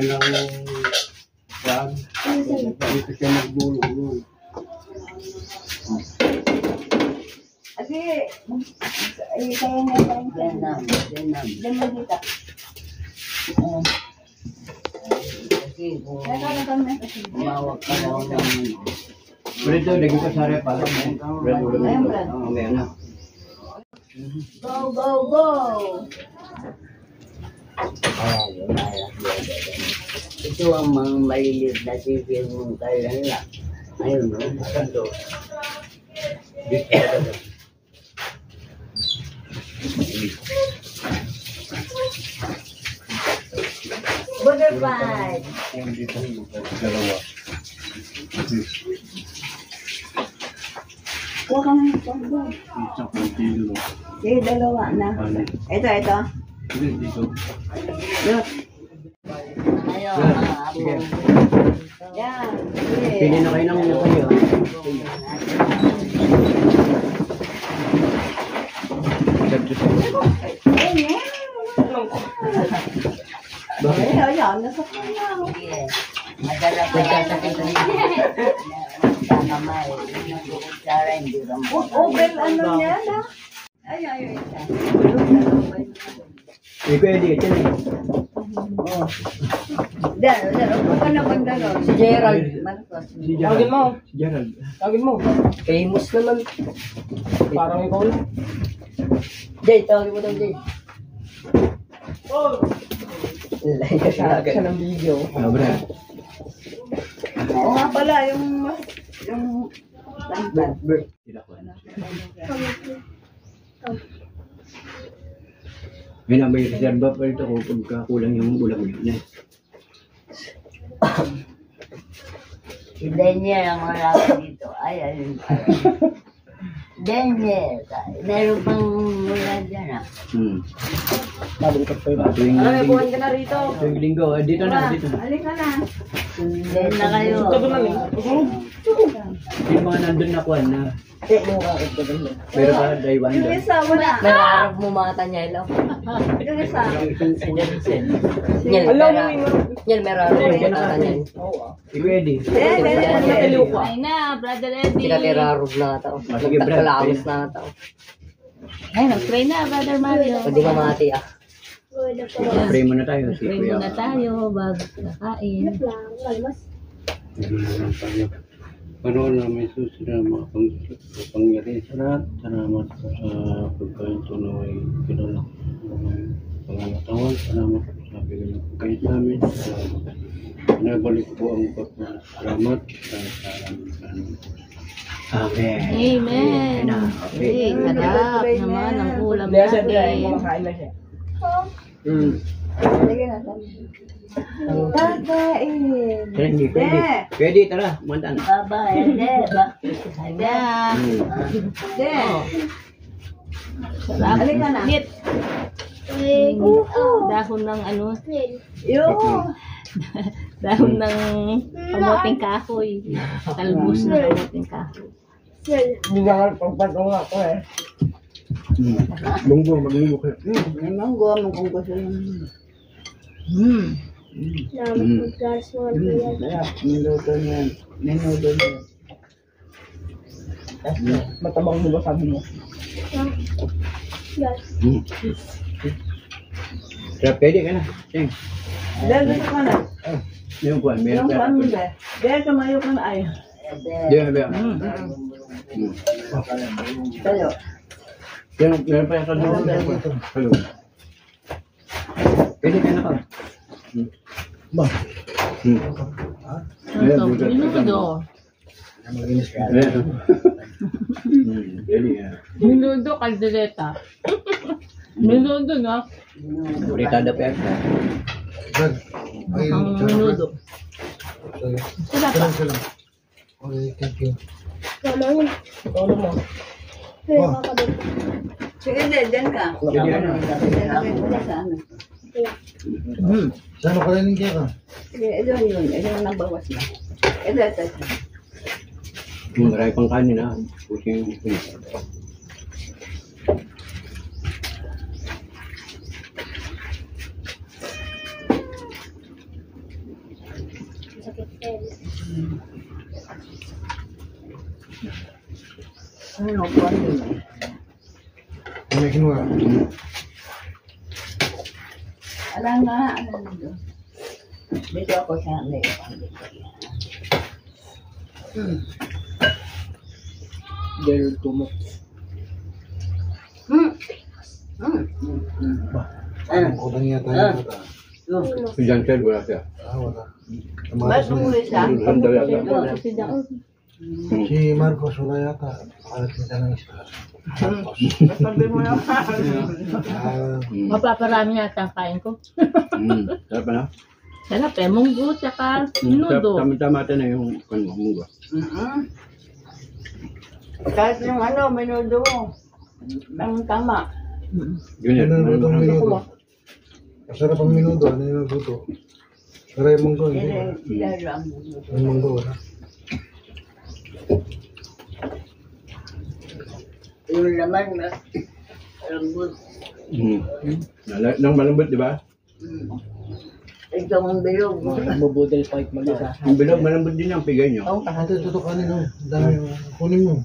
yan ang wag. Dito siya nagbulong. Ate, kaya nga tayo. Diyan mo dito. Kasi kung Mawag ka daw naman. Dito, lagi pa sa repa. May ano. Go, go, go! Ito ang mga maliliit na sisir mong kailan lang. Ayun, no? Ito. Butterfly! Dalawa. Huwag ka nga ito. Isang kilo. Eh, dalawa na. Ito. Dito. Look. Ayaw, mga apo. Yan. Pili na kayo ng mga kayo. Ayan, nasa kanya. Sige. Madala pa yan sa kamay. Kutsara, hindi rambo. Open ano niya na? Ay. Hindi pwede. Ito na. Oh. Huwag ka na magdalo. Si Gerald. Si Gerald. Si Gerald. Tawagin mo. Famous naman. Parang ikaw na. Jay, tawagin mo daw, Jay. Oh! Layo siya ng video. Sobra. Oo nga pala, yung lantan. May reserva pa ito kung kulang yung ulam niya. Si Daniel ang malaki dito. Ay, ayun. Daniel. Meron pang mula dyan ah. Babalikat pa yun. Tuwing Buwan ka na rito. tuwing linggo. Dito na. Alin ka na. Sundan na kayo. Yung mga nandun na kuwan na. Meron pa, Daiwan Yung doon. isa, wala. Nararap mo mata niya, hello. Yung isa. Nyel, meraro mo mata niya. Pwede. Ay na, Brother Eddie. Tinatirarog na ito. Sige, Brad. Nagtakalawis na ito. Ay, mag-pray na, Brother Mario. Pwede mamati ah. Pray muna tayo. Pray muna tayo bago kakain. Panoon na may susunod na mga pangyari sa lahat. Salamat po sa pagkain tunoy kilala. Pangangatawan, salamat po sa bigay ng pagkain sa amin. Pinabalik po ang pagpapasalamat sa Amen. Amen. Okay, sarap naman ang ulam natin. Sige na. Kakain. Pwede, tara. Manda na. Baba, hindi. Ayan. De. Sarap. Alin ka na. Ngit. Dahon ng ano, Yung. dahon ng kamoting kahoy. Talbos na kamoting kahoy. Lunggo, maglunggo kayo. Memang gua mong gusto yun. Minuto niyan. Matabang mo ba sabi mo? Kaya pwede ka na. Sing. Dahil gusto ka na. Yung kuwan, meron Yung pa. paano ba? Dahil tumayo ka na ay. Diyan, diyan. Tayo. Meron pa yung kalungan. Kalungan. Pwede ka na ka. Ba? Minudo. Minudo, kaldereta. Minudo na. Fritada pa yan. Ang minudo. Sarap pa. Sige, dyan ka. Saan ka rin ka? Sige, ito yun. Ito yung nagbawas na. Ito. Marami pang kanin ha. Pusing yung Ano po yun? May kinuha. Alam nga, ano nito? Dito ako sa may. Girl, tumok. Ang kulang yata yung mata. Si John Ted, wala siya. Wala. Ba't umuwi siya? Doon daw yata. Si Marcos wala yata. Alat nila ng isa. Sabi mo na. Mapaparami yata ang kain ko. Sarap na? Sarap eh, munggo tsaka nudo. Tama-tama na yung munggo. Kahit yung ano, menudo mo. Ang tama. Ganyan. Minuto ang minuto. Masarap ang minuto. Ano yung minuto? Pero yung munggo, hindi. Lalo ang menudo. Yung munggo, wala. Yung laman, lambot. Nang malambot, di ba? Ito ang bilog. Mabudel pa yung mag-isa. Ang bilog, malambot din ang pigay nyo. Oh, Ito, tutukanin mo. Dami yung kunin mo.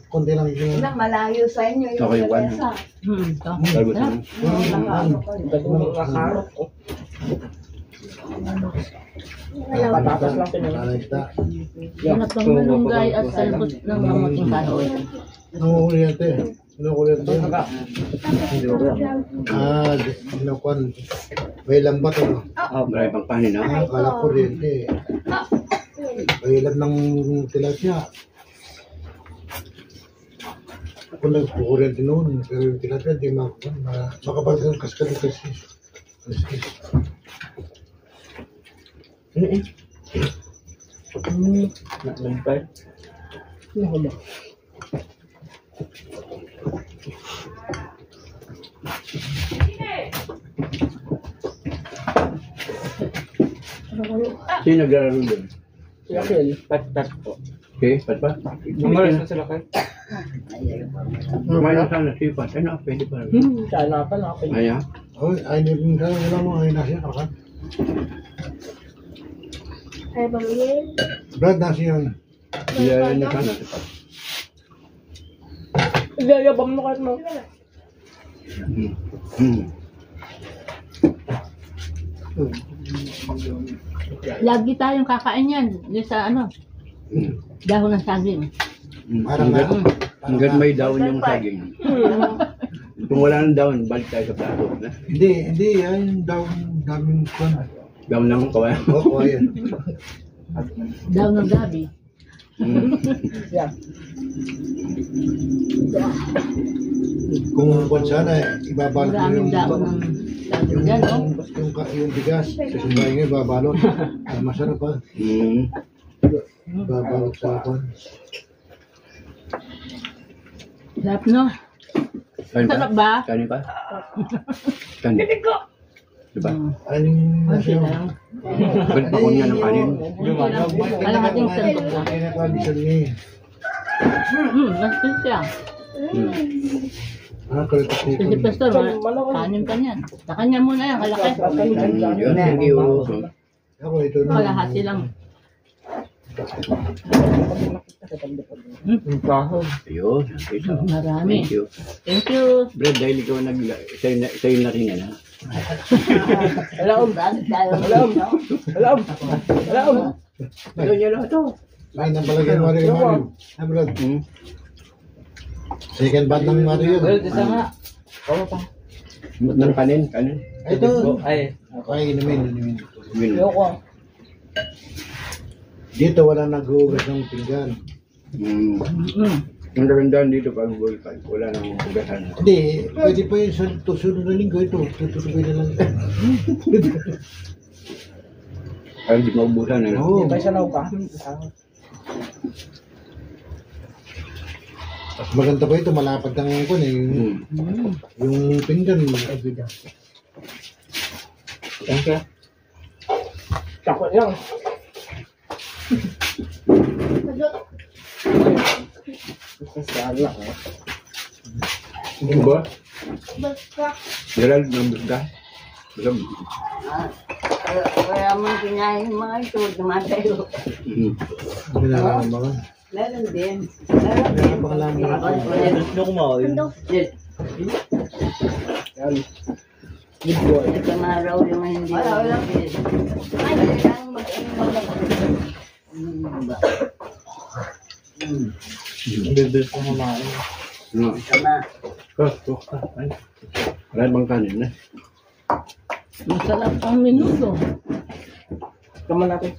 Konti lang yung... na malayo sa inyo yung Okay, one. lamesa. Ito. Talbot na. Nakakarot ko. Patatas lang pinala. Nalalagta. Hanap ng malunggay at salbot ng mamuting kahoy. Nanguhuli natin. Nanguhuli natin. Ginakuan. May lambat ano. Marami pang panin, ha? Kala kuryente. May ilan ng tilapia. Ako nagkukuryente noon. Pero yung tilapia, di makapagod ng kaskas. Naglangkay. Ano ba? Sino naglalaro doon? Si Axel, pat-pat po. Okay, pat pa? Umalis na sila kayo. Kumain na sana si Pat. Ano, pwede pa rin. Sana pa na ako. Ay, ha? Oh, ay, hindi ka wala mo. Ay, nasiya ka. Brad, nasiya yan. Iyayan niya sana si Pat. Gagabang mo kahit mo. Lagi tayong kakain yan. Yung sa ano, dahon ng saging. Parang na. Hanggat may daon yung saging. Kung wala ng daon, balik tayo sa plato. Hindi. Yan daw daming kwan. Daon lang kawayan. Oo, ayan. Dahon ng gabi. Yeah. Kung kwan sana, ibabalot mo Maraming yung... dahon ng saging dyan, oh. Yung bigas, sasumbay nga, ibabalot. Masarap pa. Ibabalot sa kwan. Sarap, no? Kanin Sarap pa? ba? Kanin pa? Kanin. Diba? Anong Konti nasiya? na lang. Ba't pa ko niya ng kanin? Kalahating sandok na. Kaya na kwan, niya. Nasıl siya? Kalitas Si nito. Pastor, kanin ka niyan. Sa kanya muna yan, kalaki. Yun, thank you. Ako, ito na. Kalahati lang. Yung kahoy. Ayun, nakita ko. Marami. Thank you. Thank you. Brad, dahil ikaw sa'yo na rin yan, ha? Alam. Alam. Alam. Alam. Ayaw niya lang ito. Ay, napalagyan mo rin yung Mario. Ay, Brad. Second band ng Mario yun. Well, isa nga. Oo pa. Ng kanin. Ay, ito. Ay. Ay, inumin. Yun. Ayoko. Dito wala nag-uugas ng pinggan. Ang darandahan dito pag buhay wala nang hugasan. Hindi, pwede pa yun sa susunod na linggo ito. Tututuloy na lang. Ay, di maubusan, ano? Oo. Hindi pa isa na pa. Mas maganda pa ito, malapad ang kwan eh. Yung pinggan. Thank you. Takot lang. Sasala. Ano ba? Gerald, nambus ka? Basta, Wala mong kinain mga ito, tumatayo. Binalaman ba? Meron din. Meron din. Gusto ko mo. Ito maraw yung hindi. Wala. Ay, kailangan Bibil ko mamain. No. Tama. Ay. Wala bang kanin na? Masarap ang minuto. Kaman natin.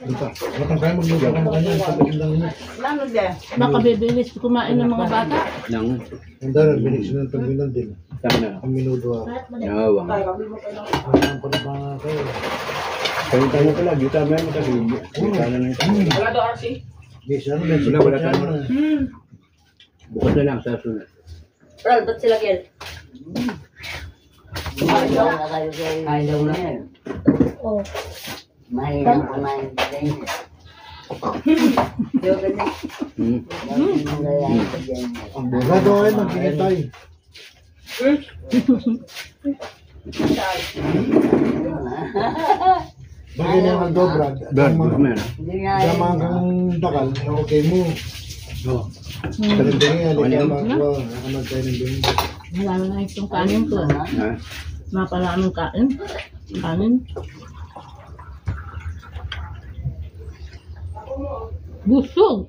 Dito. Matang kayo magluto ka mo kanya. Pagdating lang yun. Lalo din. Baka bibilis kumain ng mga bata. Nang. Ang dara, binig siya ng tagbilan din. Tama na. Ang minuto ako. Nawang. Ang panabanga kayo. Kaya tayo pala. Dito ba yung matagig? Kita na ito. Wala daw, RC. Yes, ano Wala tayo. Bukas na lang sa sunod. Ral, ba't sila Kel? Ayaw na kayo kayo. Ayaw na yan. Oh. Mahirap kumain pa rin. Yung ganyan. Yung nangyayari pa dyan. Wala daw kayo, magkikitay. Bagay na yung Brad. Brad, meron. Hindi nga Dama hanggang dakal, okay mo. No. Kalendari nga, hindi ka magawa. Nakamag tayo ng binigay. Wala na itong kanin ko. Ha? Maparaming kain. Kanin. Busog.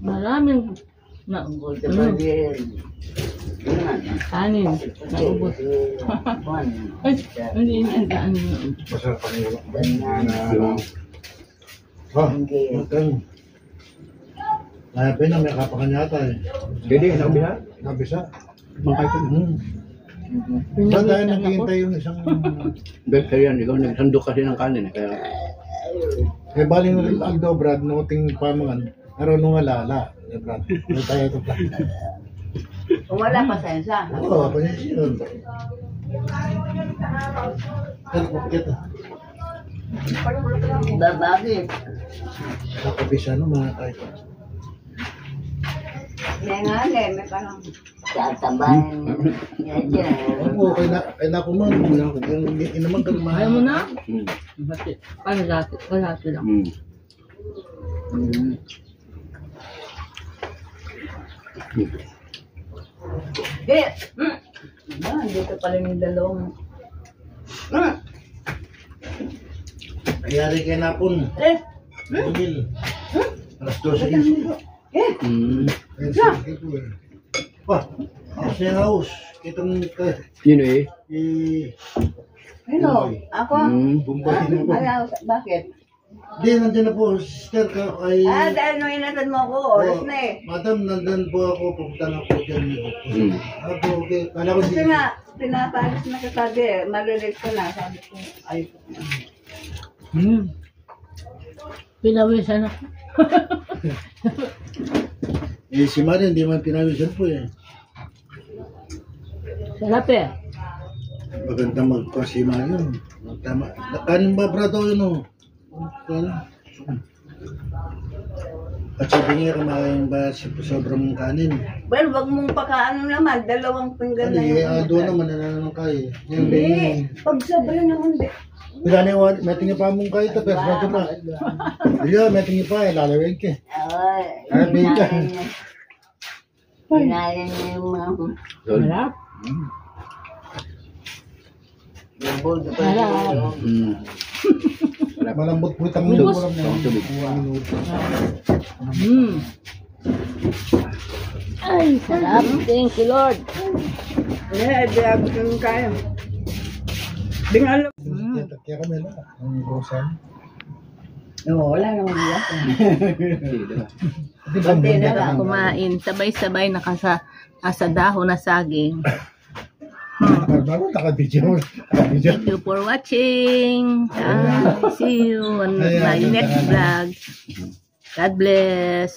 Maraming na Buti pa din. kanin. Naubos. Ay, hindi na kanin. Masarap pa nila. Ganyan. Matang. Nayapin na may kapakan yata eh. Hindi, nakabila. Nabisa. Bangkay ko. Saan tayo naghihintay yung isang... Bet kaya yan, ikaw nagsandok kasi ng kanin. Kaya, Eh, baling Aldo, Brad, nuting pamangan. Pero nung alala, Brad, may tayo ito plan. Kung wala pasensya. Oo, pa niya siya. Kita. Babagit. Nakabisa no, mga tayo. May nga may parang tatabahin. Yan dyan. Oo, kaya ko man. Inaman ka naman. Ayaw mo na? hmm. Bakit? Kalahati lang. Eh! Dito pala yung dalawang. Nangyari kay Napon. Eh! Emil. Alas 12 yun. Ayun siya. Wah, ako siya nga house. Kitang Yun eh. Ano? Ako? Bumbahin mo. Ano? Bakit? Di, nandiyan na po. Sister ka ay... Dahil nung inatad mo ako, oras na eh. Madam, nandun po ako. Pupunta na po dyan. Ako, okay. Kala ko Kasi nga, pinapalis na kasabi eh. Marilig ko na. Sabi ko, ay. Pinawisan ako. Eh, si Maria, hindi man pinawisan po eh. Sarap eh. Maganda magpasima yun. Tama. Kanin ba, brado, yun o? Kanin. At sabi niya, kumain ba sobrang kanin? Well, wag mong pakaano naman. Dalawang pinggan na yun. Doon naman, nananong kayo. Hindi. Pag sabi naman, hindi. Bila na yung may tingin pa mong kayo, pero brado na. Iya, may tingin pa eh, lalawin ka. Ay, Sabi ka. kinain niya yung mga... Sarap. Nabog pa Sarap. Malambot po itang Ubus. ulam niya. Ay, sarap. Thank you, Lord. Eh, di ako yung kaya. Bingalo. Kaya kami na. Ang brosan. Oo, wala naman biyak. Di ba, Hindi na mga lang. Kumain, sabay-sabay nasa dahon na saging. Bago naka-video. Thank you for watching. See you on my next vlog. God bless.